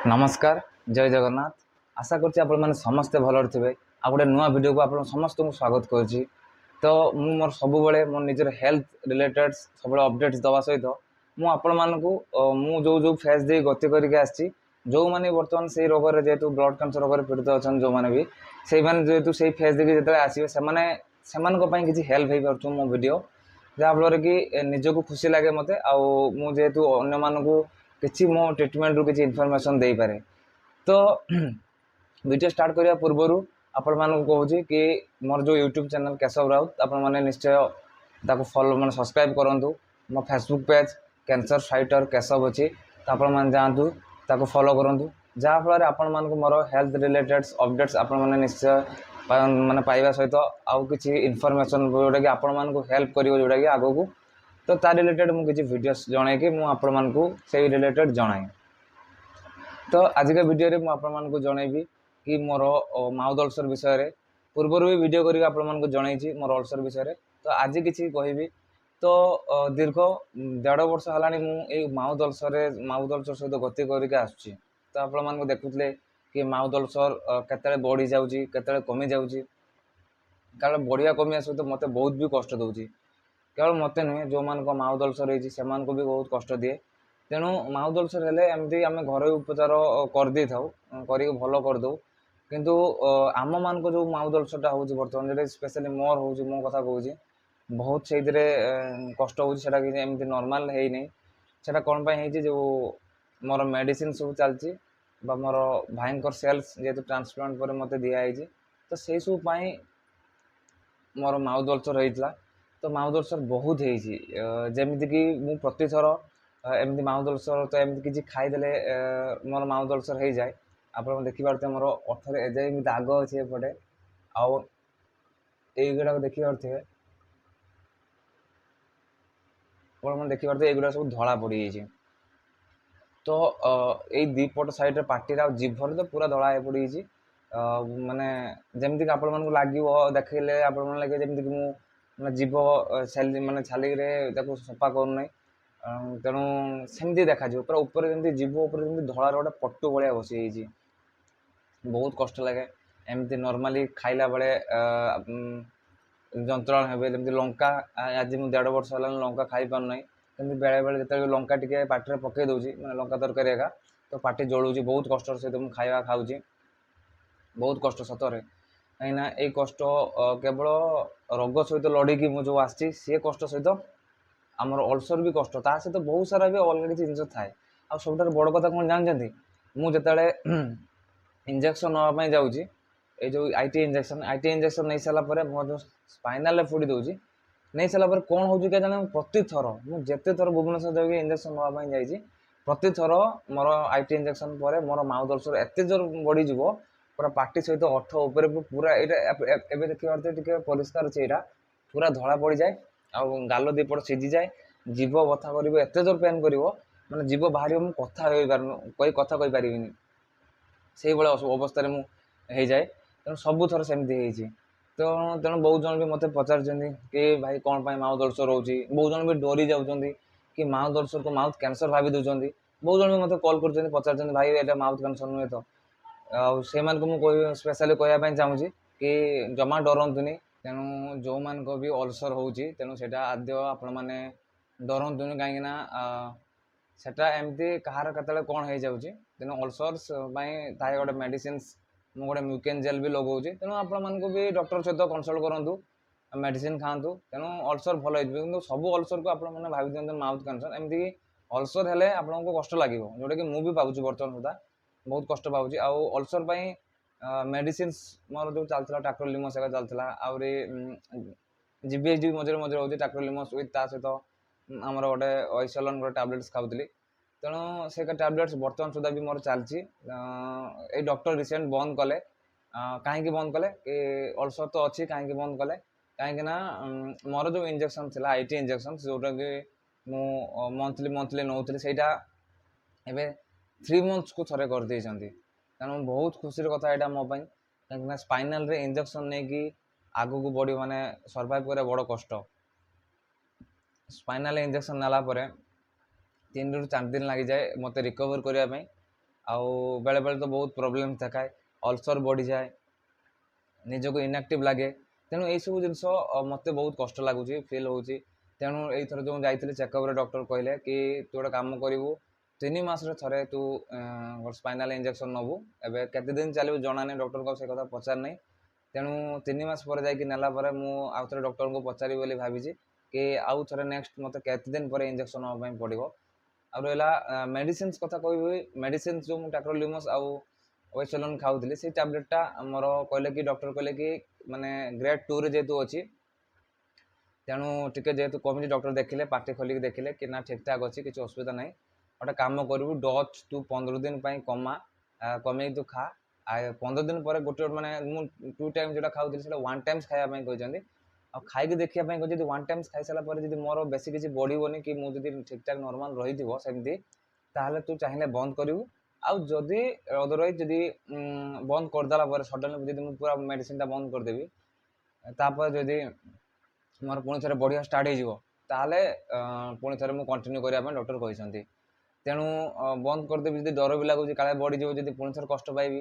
नमस्कार जय जगन्नाथ। आशा करछि आपण माने समस्ते भलर थिबे। आ गोटे नुआ वीडियो को आपण समस्त को स्वागत करछि। तो मु मोर सब बेले मोर निजर हेल्थ रिलेटेड सब अपडेट्स दवा सहित मु आपण मानकु मु जो जो फेज दे गति करके आछि जो माने वर्तमान से रोग रे जेतु ब्लड कैंसर रोग रे पीड़ित अछन जो माने भी सेई माने जेतु सेई फेज दे जेतले आसीबे से माने सेमान को पई किछि हेल्प हेइ परछु मो वीडियो जहाँ फल कि निजको खुशी लगे मत मु जेहेतु अन्य मानकु किसी मो ट्रिटमेंट रू किसी इनफॉरमेशन दे पारे। तो वीडियो स्टार्ट करने पूर्वर आपण मानक कहूँ कि मोर जो यूट्यूब चैनल केशव राउत आपण मैंने निश्चय ताको फॉलो मैंने सब्सक्राइब करूँ। मो Facebook page cancer fighter Keshav अच्छी तो आपण मैंने जातु ताको फॉलो करूँ जहाँफल आपण मानक मोर हेल्थ रिलेटेड अपडेट्स आपण मैंने निश्चय माने पाइबा सहित आउ किसी इनफॉरमेशन जोटा कि आपण मानक हेल्प कर जोटा कि आगू तो ता रिलेटेड मुझे किसी वीडियोस जन कि मुझे रिलेटेड जनाए। तो आजिका वीडियो रे मुझे जनइबी कि मोर माउथ अल्सर विषय रे पूर्वर भी वीडियो करके आपको जनई मोर अल्सर विषय रे। तो आज किसी कहबी तो दीर्घ 1.5 वर्ष है मुझे माउथ अल्सर सहित गति करके आसुची। तो आप देखुले कि माउथ अल्सर केतले बढ़ी जाऊँगी केतले कमी जाऊँगी कारण बढ़िया कमिया सहित मत बहुत भी कष्ट दूची। केवल मत नुहे जो मान माउथ अल्सर होती से भी बहुत कष्ट दिए। तेणु माउथ अल्सर हेले एमती आम घर उपचार करदे था कर भल करदे किंतु आम मान को जो माउथ अल्सरटा हूँ बर्तमान जो स्पेशली मोर हूँ मो कथा कहूँ बहुत से कष्ट होता एमती नॉर्मल है नहीं सेटा कौन पाई जो मोर मेडिसिन सब चलती मोर भाई सेल्स जेहेतु ट्रांसप्लांट पर मत दिखाई तो से सब मोर माउथ अल्सर होता। तो माउथ अल्सर बहुत जमीक मु प्रति थर एमती माउथ अल्सर तो एमती किसी खाईदे मोर माउथ अल्सर हो जाए। आप देखिपे मोर ओठर एजाए दाग अच्छे एपटे आउ युवा देखिपे देखिपे युवा सब धला पड़ जाए। तो यही दीपट सैड्रे पार्टी जीभर तो पूरा धला पड़ी माने जमीक आप लगे देखले आप लगे जमीक मु जीभ माने छाली सफा करना तेणु सेमती देखा पूरा ऊपर जमी जीभ उपर धलार गोटे पट्टू भाया बसी बहुत कष्ट लगे एमती नॉर्मली खाइला बेले जंत्रणा हे जमी लंका आज मुझे 1.5 वर्ष है लंका खाई पारना कि बेले बेले जो लंका टे पाटे पकई दूसरी मैं लंका तरकारी एका तो पाटी जलूची बहुत कष्ट सहित मुझे खावा खाऊँ बहुत कष्ट सतरे कहीं ये कष्ट केवल रोग सहित लड़की मुझे जो आसी सी कष्ट सहित आमर अल्सर भी कष्ट ता सहित बहुत सारा भी अलग किसी जिन थाए आ सब बड़ कथा कौन जानते मुझे इंजेक्शन नापी जाऊँगी ये जो आईटी इंजेक्शन नहीं सारापर मोर जो स्पाइनाल फुड़ी दूसरी नहीं सारापर कौन हो जाने प्रति थर मुझे थर भुवनेश्वर जाऊँगी इंजेक्शन नापी जाइए प्रति थर मोर आईटी इंजेक्शन पर मोर माउथ अल्सर एत जोर बढ़ीज पूरा पार्टी सहित ओठ उपर पूरा यहाँ देखिए परिष्कार अच्छे यहाँ पूरा धला पड़ जाए आउ गाल दीपट सीझी जाए जीभ बथा कर एत जोर पेन कर मैंने जीभ बाहर मुझे कथा कोई कथा कही पारि से भाई अवस्था मुझे जाए तेणु सबू थर सेमती तो तेणु बहुत जन भी मत पचार कि भाई कौन पाई माउथ अल्सर रोचे बहुत जन भी डरी जाऊँगी कि माउथ अल्सर को माउथ कैंसर भाभी दूसरी बहुत जन भी मत कॉल कर पचार भाई ये माउथ कैंसर नुहे तो से मुझे स्पेशली कहवाई चाहूँगी कि जमा डरतुनि तेणु जो मान को भी अल्सर होची तेणु सेटा आद्य आपण मैंने डरतुनि कहीं सेटा एमती कहार केतले कौन हो जाऊँगी तेणु अल्सर्स ताए गोटे मेडिसिन मुझे गोटे म्यूकेन जेल भी लगाऊँ तेणु आपण भी डॉक्टर सहित कंसल्ट करूँ मेडिसिन खातु तेणु अल्सर भल हो सब अल्सर को आप भावी दिखाते माउथ कैंसर एमती अल्सर हेले आपको कष्ट लगे जोटा कि मुझे पाँच बर्तमान सुधा बहुत कष्ट पाँच आउ अल्सर मेडिसिन मोर जो चलता टाक्रोलिमस एक चलता आहरी जीबीएचडी मझे मझे रोचे टाक्रोलिमस विथ सहित आमर गोटे ऑइसलन गोटे टैबलेट्स खाऊली तेणु से टैबलेट्स बर्तमान सुधा भी मोर चलती ये डॉक्टर रिसेंट बंद कले कहीं बंद कले कि अल्सर तो अच्छी कहीं बंद कले कहीं मोर जो इंजेक्शन थी आईटी इंजेक्शन जोटा कि मंथली मंथली नौली से 3 months को थे कर तेणु बहुत खुशी कथा यहाँ मोपाई कहीं स्पाइनाल रे इंजेक्शन नहीं कि आगू को बॉडी माने सर्वाइव करे बड़ कष्ट स्पाइनाल इंजेक्शन नाला 3 ରୁ 4 दिन लगी जाए मत रिकवर करने ଆଉ ବେଳେବେଳେ ତ ବହୁତ ପ୍ରୋବ୍ଲେମ୍ ଦେଖାଏ, ଅଲସର ବଢ଼ିଯାଏ, ନିଜକୁ ଇନଆକ୍ଟିଭ୍ ଲାଗେ। ତେଣୁ ଏଇସବୁ ଜିନିଷ ମୋତେ ବହୁତ କଷ୍ଟ ଲାଗୁଛି, ଫିଲ୍ ହେଉଛି। ତେଣୁ ଏଇଥର ଯେଉଁ ଯାଇଥିଲି ଚେକଅପ୍ରେ ଡକ୍ଟର କହିଲେ କି ତୁ ଗୋଟେ କାମ କରିବୁ, 3 ମାସରେ ଥରେ ତୁ ସ୍ପାଇନାଲ୍ ଇଞ୍ଜେକ୍ସନ୍ ନେବୁ। ଏବେ କେତେ ଦିନ ଚାଲିବ ଜଣାନାହିଁ, ଡକ୍ଟରଙ୍କୁ ସେ କଥା ପଚାରିନାହିଁ। ତେଣୁ 3 ମାସ ପରେ ଯାଇକି ନେଲା ପରେ ମୁଁ ଆଉ ଥରେ ଡକ୍ଟରଙ୍କୁ ପଚାରିବି ବୋଲି ଭାବିଛି କି ଆଉ ଥରେ ନେକ୍ସଟ ମୋତେ କେତେ ଦିନ ପରେ ଇଞ୍ଜେକ୍ସନ୍ ନେବା ପାଇଁ ପଡ଼ିବ। ଆଉ ରହିଲା ମେଡ଼ିସିନ୍ସ କଥା କହିବି, ମେଡ଼ିସିନ୍ସ ଯେଉଁ ମୁଁ ଟାକ୍ରୋଲିମସ୍ ଆଉ ୱେଚଲନ୍ ଖାଉଥିଲି, ସେଇ ଟ୍ୟାବଲେଟ୍ଟା ଆମର କହିଲେ କି ଡକ୍ଟର କହିଲେ କି ମାନେ ଗ୍ରେଡ୍ 2ରେ ଯେହେତୁ ଅଛି, ତେଣୁ ଟିକେ ଯେହେତୁ କମିଛି, ଡକ୍ଟର ଦେଖିଲେ, ପାଟି ଖୋଲିକି ଦେଖିଲେ କି ନା ଠିକ୍ ଠାକ୍ ଅଛି, କିଛି ଅସୁବିଧା ନାହିଁ। ଗୋଟେ କାମ କରିବୁ, ଡୋଜ୍ ତୁ 15 ଦିନ ପାଇଁ କମେଇକି ତୁ ଖା। 15 ଦିନ ପରେ ଗୋଟେ ମାନେ ମୁଁ 2 ଟାଇମ୍ ଯେଉଁଟା ଖାଉଥିଲି ସେଇଟା 1 ଟାଇମ୍ସ ଖାଇବା ପାଇଁ କହିଛନ୍ତି। ଆଉ ଖାଇକି ଦେଖିବା ପାଇଁ କହିଛନ୍ତି, ଯଦି 1 ଟାଇମ୍ସ ଖାଇସାରିଲା ପରେ ଯଦି ମୋର ବେଶୀ କିଛି ବଢ଼ିବନି କି ମୁଁ ଯଦି ଠିକ୍ଠାକ୍ ନର୍ମାଲ୍ ରହିଥିବ ସେମିତି, ତାହେଲେ ତୁ ଚାହିଁଲେ ବନ୍ଦ କରିବୁ। ଆଉ ଯଦି ଅଦରୱାଇଜ୍ ଯଦି ବନ୍ଦ କରିଦେଲା ପରେ ସଡନ୍ଲି ଯଦି ମୁଁ ପୁରା ମେଡ଼ିସିନଟା ବନ୍ଦ କରିଦେବି, ତାପରେ ଯଦି ମୋର ପୁଣି ଥରେ ବଢ଼ିବା ଷ୍ଟାର୍ଟ ହେଇଯିବ, ତାହେଲେ ପୁଣି ଥରେ ମୁଁ କଣ୍ଟିନ୍ୟୁ କରିବା ପାଇଁ ଡକ୍ଟର କହିଛନ୍ତି। ତେଣୁ ବନ୍ଦ କରିଦେବି ଯଦି ଡର ବି ଲାଗୁଛି କାଳେ ବଢ଼ିଯିବ, ଯଦି ପୁଣି ଥରେ କଷ୍ଟ ପାଇବି।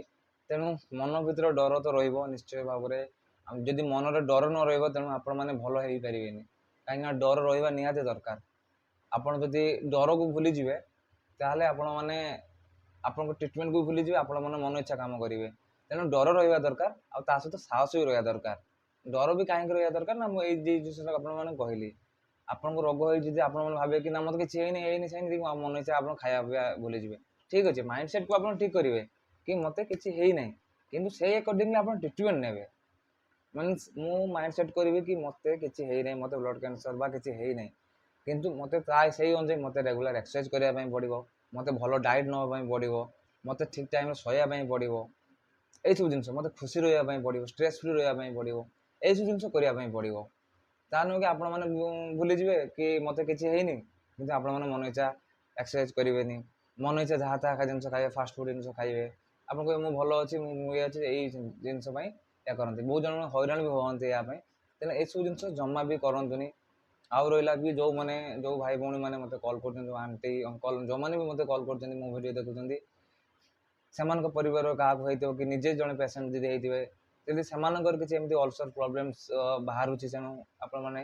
ତେଣୁ ମନ ଭିତରେ ଡର ତ ରହିବ ନିଶ୍ଚୟ ଭାବରେ। ଯଦି ମନରେ ଡର ନ ରହିବ, ତେଣୁ ଆପଣମାନେ ଭଲ ହେଇପାରିବେନି। କାହିଁକିନା ଡର ରହିବା ନିହାତି ଦରକାର। ଆପଣ ଯଦି ଡରକୁ ଭୁଲିଯିବେ, ତାହେଲେ ଆପଣମାନେ ଆପଣଙ୍କ ଟ୍ରିଟମେଣ୍ଟକୁ ଭୁଲିଯିବେ, ଆପଣମାନେ ମନ ଇଚ୍ଛା କାମ କରିବେ। ତେଣୁ ଡର ରହିବା ଦରକାର, ଆଉ ତା ସହିତ ସାହସ ବି ରହିବା ଦରକାର। ଡର ବି କାହିଁକି ରହିବା ଦରକାର ନା, ମୁଁ ଏଇ ଜିନିଷଟା ଆପଣମାନଙ୍କୁ କହିଲି। ଆପଣଙ୍କ ରୋଗ ହେଇଛି ଯଦି ଆପଣମାନେ ଭାବିବେ କି ନା ମୋତେ କିଛି ହେଇନି ସେମିତି ମନ ଇଚ୍ଛା ଆପଣ ଖାଇବା ପିଇବା ଭୁଲିଯିବେ। ଠିକ୍ ଅଛି, ମାଇଣ୍ଡ ସେଟ୍କୁ ଆପଣ ଠିକ୍ କରିବେ କି ମୋତେ କିଛି ହେଇନାହିଁ, କିନ୍ତୁ ସେଇ ଆକର୍ଡିଂଲି ଆପଣ ଟ୍ରିଟମେଣ୍ଟ ନେବେ। ମିନ୍ସ ମୁଁ ମାଇଣ୍ଡ ସେଟ୍ କରିବି କି ମୋତେ କିଛି ହେଇନାହିଁ, ମୋତେ ବ୍ଲଡ଼ କ୍ୟାନ୍ସର ବା କିଛି ହେଇନାହିଁ, କିନ୍ତୁ ମୋତେ ସେଇ ଅନୁଯାୟୀ ମୋତେ ରେଗୁଲାର ଏକ୍ସରସାଇଜ କରିବା ପାଇଁ ପଡ଼ିବ, ମୋତେ ଭଲ ଡାଏଟ୍ ନେବା ପାଇଁ ପଡ଼ିବ, ମୋତେ ଠିକ୍ ଟାଇମ୍ରେ ଶୋଇବା ପାଇଁ ପଡ଼ିବ। এইসব ଜିନିଷ ମୋତେ ଖୁସି ରହିବା ପାଇଁ ପଡ଼ିବ, ଷ୍ଟ୍ରେସ୍ ଫ୍ରି ରହିବା ପାଇଁ ପଡ଼ିବ, ଏଇସବୁ ଜିନିଷ କରିବା ପାଇଁ ପଡ଼ିବ। ତା ନୁହେଁ କି ଆପଣମାନେ ଭୁଲିଯିବେ କି ମୋତେ କିଛି ହେଇନି, କିନ୍ତୁ ଆପଣମାନେ ମନ ଇଚ୍ଛା ଏକ୍ସରସାଇଜ କରିବେନି, ମନ ଇଚ୍ଛା ଯାହା ତାହା ଜିନିଷ ଖାଇବେ, ଫାଷ୍ଟ ଫୁଡ଼ ଜିନିଷ ଖାଇବେ। ଆପଣ କହିବେ ମୁଁ ଭଲ ଅଛି, ମୁଁ ଇଏ ଅଛି, ଏଇ ଜିନିଷ ପାଇଁ ଇଏ କରନ୍ତି। ବହୁତ ଜଣ ହଇରାଣ ବି ହୁଅନ୍ତି ଏହା ପାଇଁ। ତେଣୁ ଏସବୁ ଜିନିଷ ଜମା ବି କରନ୍ତୁନି। ଆଉ ରହିଲା ବି ଯେଉଁ ଭାଇ ଭଉଣୀମାନେ ମୋତେ କଲ୍ କରୁଛନ୍ତି, ଯେଉଁ ଆଣ୍ଟି ଅଙ୍କଲ ଯେଉଁମାନେ ବି ମୋତେ କଲ୍ କରୁଛନ୍ତି, ମୋ ଭିଡ଼ିଓ ଦେଖୁଛନ୍ତି, ସେମାନଙ୍କ ପରିବାର କାହାକୁ ହେଇଥିବ କି ନିଜେ ଜଣେ ପେସେଣ୍ଟ ଯଦି ହେଇଥିବେ, ଯଦି ସେମାନଙ୍କର କିଛି ଏମିତି ଅଲସର ପ୍ରୋବ୍ଲେମ୍ସ ବାହାରୁଛି, ତେଣୁ ଆପଣମାନେ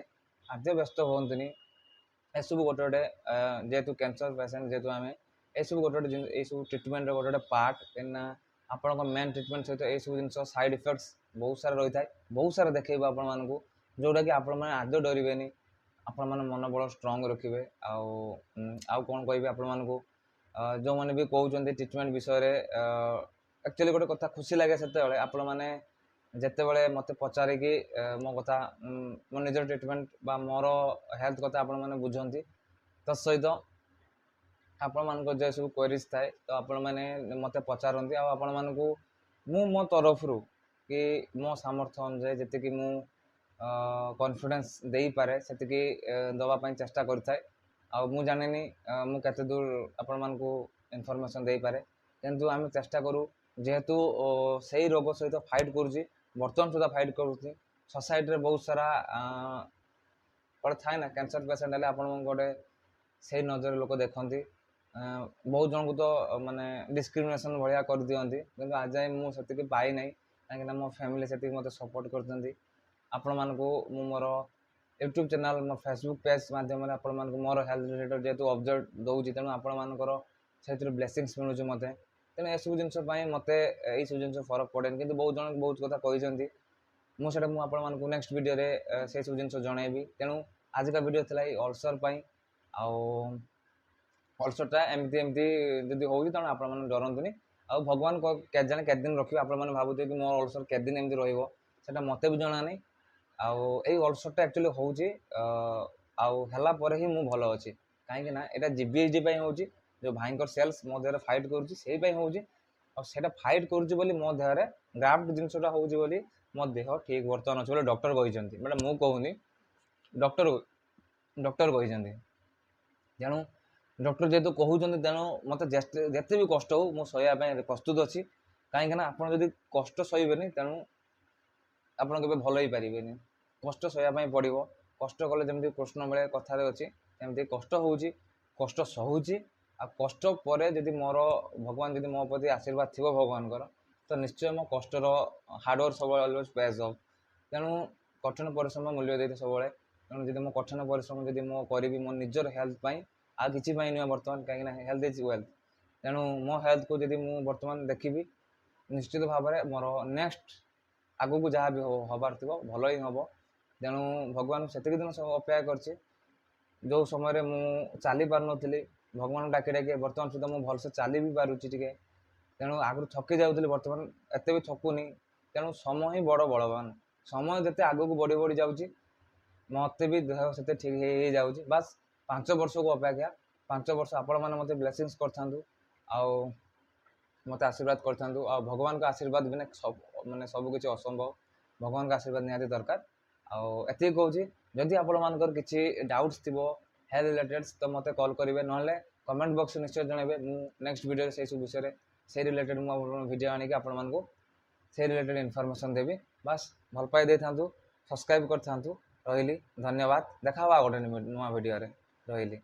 ଆଦ୍ୟ ବ୍ୟସ୍ତ ହୁଅନ୍ତୁନି। ଏସବୁ ଗୋଟେ ଗୋଟେ ଯେହେତୁ କ୍ୟାନ୍ସର ପେସେଣ୍ଟ ଯେହେତୁ ଆମେ, ଏସବୁ ଗୋଟେ ଗୋଟେ ଜିନିଷ, ଏଇସବୁ ଟ୍ରିଟମେଣ୍ଟର ଗୋଟେ ଗୋଟେ ପାର୍ଟ। କାହିଁକିନା ଆପଣଙ୍କ ମେନ୍ ଟ୍ରିଟମେଣ୍ଟ ସହିତ ଏଇସବୁ ଜିନିଷ ସାଇଡ୍ ଇଫେକ୍ଟସ୍ ବହୁତ ସାରା ରହିଥାଏ, ବହୁତ ସାରା ଦେଖେଇବ ଆପଣମାନଙ୍କୁ, ଯେଉଁଟାକି ଆପଣମାନେ ଆଦୌ ଡରିବେନି। ଆପଣମାନେ ମନୋବଳ ଷ୍ଟ୍ରଙ୍ଗ ରଖିବେ। ଆଉ କ'ଣ କହିବି ଆପଣମାନଙ୍କୁ, ଯେଉଁମାନେ ବି କହୁଛନ୍ତି ଟ୍ରିଟମେଣ୍ଟ ବିଷୟରେ, ଆକ୍ଚୁଆଲି ଗୋଟେ କଥା ଖୁସି ଲାଗେ ସେତେବେଳେ ଆପଣମାନେ ଯେତେବେଳେ ମୋତେ ପଚାରିକି ମୋ କଥା, ମୋ ନିଜର ଟ୍ରିଟମେଣ୍ଟ ବା ମୋର ହେଲ୍ଥ କଥା ଆପଣମାନେ ବୁଝନ୍ତି। ତା ସହିତ ଆପଣମାନଙ୍କର ଯେ ସବୁ କ୍ୱେରିଜ୍ ଥାଏ, ତ ଆପଣମାନେ ମୋତେ ପଚାରନ୍ତି, ଆଉ ଆପଣମାନଙ୍କୁ ମୁଁ ମୋ ତରଫରୁ କି ମୋ ସାମର୍ଥ୍ୟ ଅନୁଯାୟୀ ଯେତିକି ମୁଁ କନଫିଡେନ୍ସ ଦେଇପାରେ ସେତିକି ଦେବା ପାଇଁ ଚେଷ୍ଟା କରିଥାଏ। ଆଉ ମୁଁ ଜାଣିନି ମୁଁ କେତେ ଦୂର ଆପଣମାନଙ୍କୁ ଇନଫର୍ମେସନ୍ ଦେଇପାରେ, କିନ୍ତୁ ଆମେ ଚେଷ୍ଟା କରୁ। ଯେହେତୁ ସେଇ ରୋଗ ସହିତ ଫାଇଟ୍ କରୁଛି, ବର୍ତ୍ତମାନ ସୁଦ୍ଧା ଫାଇଟ୍ କରୁଛି। ସୋସାଇଟିରେ ବହୁତ ସାରା ଗୋଟେ ଥାଏ ନା, କ୍ୟାନ୍ସର ପେସେଣ୍ଟ ହେଲେ ଆପଣଙ୍କୁ ଗୋଟେ ସେଇ ନଜରରେ ଲୋକ ଦେଖନ୍ତି। ବହୁତ ଜଣଙ୍କୁ ତ ମାନେ ଡିସ୍କ୍ରିମିନେସନ୍ ଭଳିଆ କରିଦିଅନ୍ତି, କିନ୍ତୁ ଆଜି ଯାଏଁ ମୁଁ ସେତିକି ପାଇନାହିଁ। କାହିଁକିନା ମୋ ଫ୍ୟାମିଲି ସେତିକି ମୋତେ ସପୋର୍ଟ କରିଛନ୍ତି। ଆପଣମାନଙ୍କୁ ମୁଁ ମୋର ୟୁଟ୍ୟୁବ୍ ଚ୍ୟାନେଲ୍, ମୋ ଫେସବୁକ୍ ପେଜ୍ ମାଧ୍ୟମରେ ଆପଣମାନଙ୍କୁ ମୋର ହେଲ୍ଥ ରିଲେଟେଡ୍ ଯେହେତୁ ଅପଡେଟ୍ ଦେଉଛି, ତେଣୁ ଆପଣମାନଙ୍କର ସେଥିରୁ ବ୍ଲେସିଂସ୍ ମିଳୁଛି ମୋତେ। ତେଣୁ ଏସବୁ ଜିନିଷ ପାଇଁ ମୋତେ ଏଇସବୁ ଜିନିଷ ଫରକ ପଡ଼େନି, କିନ୍ତୁ ବହୁତ ଜଣ ବହୁତ କଥା କହିଛନ୍ତି। ମୁଁ ଆପଣମାନଙ୍କୁ ନେକ୍ସଟ ଭିଡ଼ିଓରେ ସେସବୁ ଜିନିଷ ଜଣାଇବି। ତେଣୁ ଆଜିକା ଭିଡ଼ିଓ ଥିଲା ଏଇ ଅଲସର ପାଇଁ। ଆଉ ଅଲସରଟା ଏମିତି ଯଦି ହେଉଛି, ତେଣୁ ଆପଣମାନେ ଡରନ୍ତୁନି। ଆଉ ଭଗବାନ କେଜାଣି କେତେ ଦିନ ରଖିବେ। ଆପଣମାନେ ଭାବୁଥିବେ କି ମୋ ଅଲସର କେତେ ଦିନ ଏମିତି ରହିବ, ସେଇଟା ମୋତେ ବି ଜଣା ନାହିଁ। ଆଉ ଏଇ ଅଲସରଟା ଆକ୍ଚୁଆଲି ହେଉଛି, ଆଉ ହେଲା ପରେ ହିଁ ମୁଁ ଭଲ ଅଛି। କାହିଁକି ନା ଏଇଟା GVHD ପାଇଁ ହେଉଛି, ଯେଉଁ ଭାଇଙ୍କର ସେଲ୍ସ ମୋ ଦେହରେ ଫାଇଟ୍ କରୁଛି ସେଇ ପାଇଁ ହେଉଛି। ଆଉ ସେଇଟା ଫାଇଟ୍ କରୁଛି ବୋଲି ମୋ ଦେହରେ ଗ୍ରାଫ୍ଟ ଜିନିଷଟା ହେଉଛି ବୋଲି ମୋ ଦେହ ଠିକ୍ ବର୍ତ୍ତମାନ ଅଛି ବୋଲି ଡକ୍ଟର କହିଛନ୍ତି। ମାନେ ମୁଁ କହୁନି, ଡକ୍ଟର କହିଛନ୍ତି। ତେଣୁ ଡକ୍ଟର ଯେହେତୁ କହୁଛନ୍ତି, ତେଣୁ ମୋତେ ଯେତେ ବି କଷ୍ଟ ହଉ ମୁଁ ସହିବା ପାଇଁ ପ୍ରସ୍ତୁତ ଅଛି। କାହିଁକିନା ଆପଣ ଯଦି କଷ୍ଟ ସହିବେନି, ତେଣୁ ଆପଣ କେବେ ଭଲ ହେଇପାରିବେନି। କଷ୍ଟ ସହିବା ପାଇଁ ପଡ଼ିବ। କଷ୍ଟ କଲେ ଯେମିତି କୃଷ୍ଣ ମିଳେ କଥାରେ ଅଛି, ସେମିତି କଷ୍ଟ ହେଉଛି, କଷ୍ଟ ସହୁଛି, आ कष्ट पर जदि मोर भगवान जदि मो प्रति आशीर्वाद थी भगवान तो निश्चय मो कष्टर हार्डवर्क सब अलवेज पेज अफ तेणु कठिन परिश्रम मूल्य देते सब तेणु जब मो कठिन परिश्रम जब मो करी मो निजर हेल्थ आ कि नुह बर्तमान कहीं हेल्थ इज वेल्थ तेणु मो हेल्थ को जब मुझे बर्तमान देखी निश्चित भाव में मोर नेक्स्ट आगू को जहाँ भी हबार थी भल ही हम तेणु भगवान से दिन सब अपेक्षा कर जो समय मुझे चली पार नी भगवान डाकी डाकी बर्तमान सुधा मुझे भलसे चली भी पारुची टे तेणु आगु थकी जाऊली बर्तमान एत भी थकुनी तेणु समय ही बड़ बलवान समय जिते आग को बढ़ी बढ़ी जाऊँगी मत भी देह से ठीक हो जाऊँगी बास 5 वर्ष को अपेक्षा 5 वर्ष आपण मैंने मत ब्लेसिंग्स कर मत आशीर्वाद कर भगवान का आशीर्वाद बिना सब माने सबकि असंभव भगवान का आशीर्वाद निहाती दरकार आती कहूँ जदि आपण किसी डाउट्स थी हेल्थ रिलेटेड तो मत कॉल करेंगे ना कमेंट बॉक्स निश्चय जनइबे नेक्स्ट वीडियो से सब विषय से रिलेटेड मुझे वीडियो आनिक आपण से रिलेटेड इनफॉरमेशन देवी बास भल पाई दे था सब्सक्राइब कर रही धन्यवाद देखा गोटे नुआ वीडियो रही।